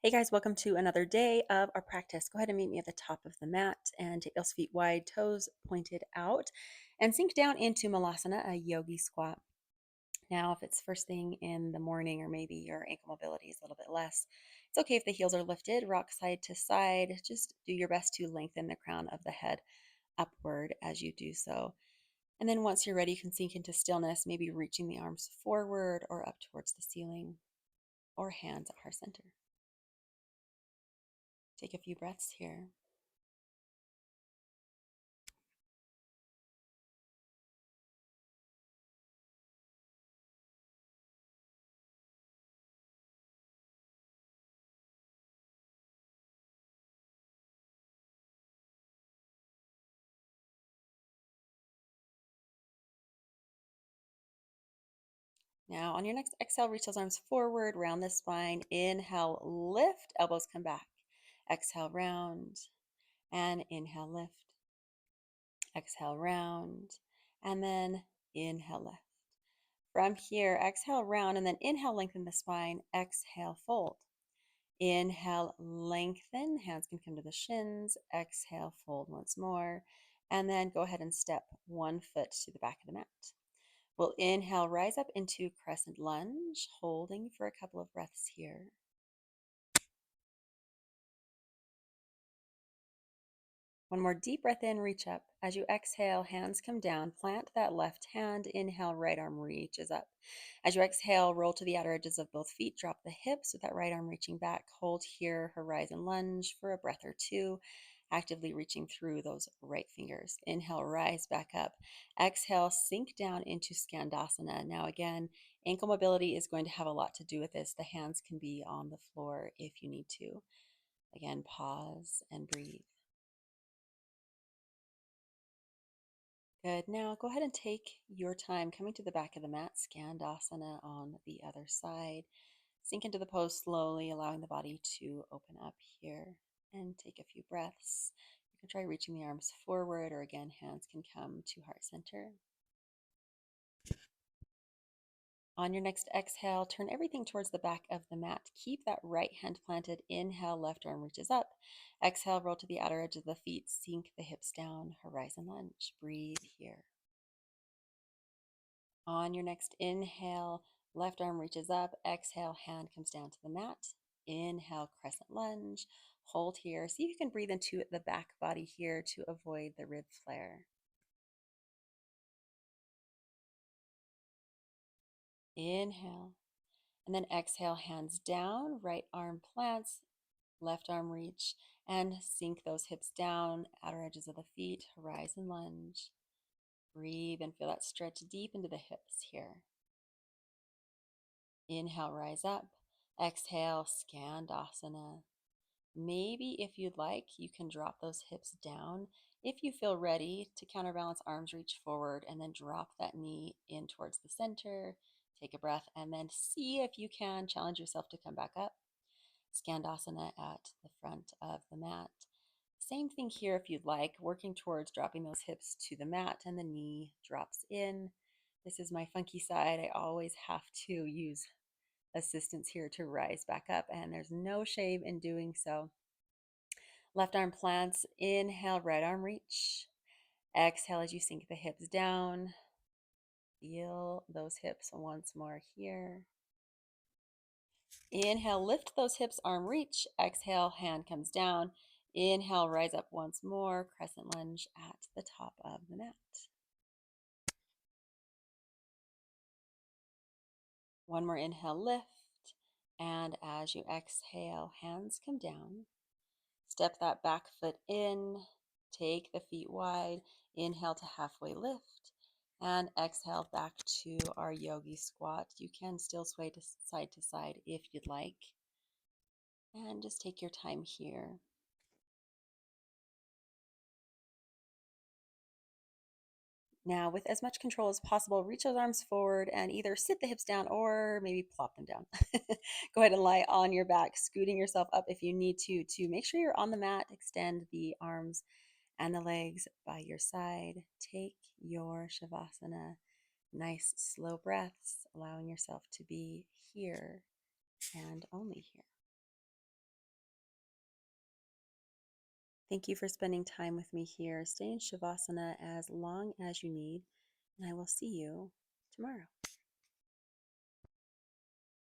Hey guys, welcome to another day of our practice. Go ahead and meet me at the top of the mat and take those feet wide, toes pointed out, and sink down into Malasana, a yogi squat. Now, if it's first thing in the morning or maybe your ankle mobility is a little bit less, it's okay if the heels are lifted, rock side to side. Just do your best to lengthen the crown of the head upward as you do so. And then once you're ready, you can sink into stillness, maybe reaching the arms forward or up towards the ceiling or hands at heart center. Take a few breaths here. Now, on your next exhale, reach those arms forward, round the spine. Inhale, lift, elbows come back. Exhale, round, and inhale, lift. Exhale, round, and then inhale, lift. From here, exhale, round, and then inhale, lengthen the spine. Exhale, fold. Inhale, lengthen. Hands can come to the shins. Exhale, fold once more. And then go ahead and step one foot to the back of the mat. We'll inhale, rise up into crescent lunge, holding for a couple of breaths here. One more deep breath in, reach up. As you exhale, hands come down, plant that left hand, inhale, right arm reaches up. As you exhale, roll to the outer edges of both feet, drop the hips with that right arm reaching back. Hold here, horizon lunge for a breath or two, actively reaching through those right fingers. Inhale, rise back up. Exhale, sink down into Skandasana. Now again, ankle mobility is going to have a lot to do with this. The hands can be on the floor if you need to. Again, pause and breathe. Good. Now go ahead and take your time coming to the back of the mat, Skandasana on the other side. Sink into the pose slowly, allowing the body to open up here and take a few breaths. You can try reaching the arms forward, or again, hands can come to heart center. On your next exhale, turn everything towards the back of the mat. Keep that right hand planted. Inhale, left arm reaches up. Exhale, roll to the outer edge of the feet. Sink the hips down, horizon lunge. Breathe here. On your next inhale, left arm reaches up. Exhale, hand comes down to the mat. Inhale, crescent lunge. Hold here. See if you can breathe into the back body here to avoid the rib flare. Inhale. And then exhale, hands down. Right arm plants. Left arm reach. And sink those hips down. Outer edges of the feet. Horizon lunge. Breathe and feel that stretch deep into the hips here. Inhale, rise up. Exhale, Skandasana. Maybe if you'd like, you can drop those hips down. If you feel ready to counterbalance, arms reach forward and then drop that knee in towards the center. Take a breath and then see if you can challenge yourself to come back up. Skandasana at the front of the mat. Same thing here if you'd like, working towards dropping those hips to the mat and the knee drops in. This is my funky side. I always have to use assistance here to rise back up, and there's no shame in doing so. Left arm plants, inhale, right arm reach. Exhale as you sink the hips down. Feel those hips once more here. Inhale, lift those hips, arm reach. Exhale, hand comes down. Inhale, rise up once more, crescent lunge at the top of the mat. One more inhale, lift. And as you exhale, hands come down. Step that back foot in, take the feet wide, inhale to halfway lift, and exhale back to our yogi squat. You can still sway to side if you'd like, and just take your time here. Now, with as much control as possible, reach those arms forward and either sit the hips down or maybe plop them down. Go ahead and lie on your back, scooting yourself up if you need to make sure you're on the mat. Extend the arms and the legs by your side. Take your Shavasana. Nice, slow breaths, allowing yourself to be here and only here. Thank you for spending time with me here. Stay in Shavasana as long as you need, and I will see you tomorrow.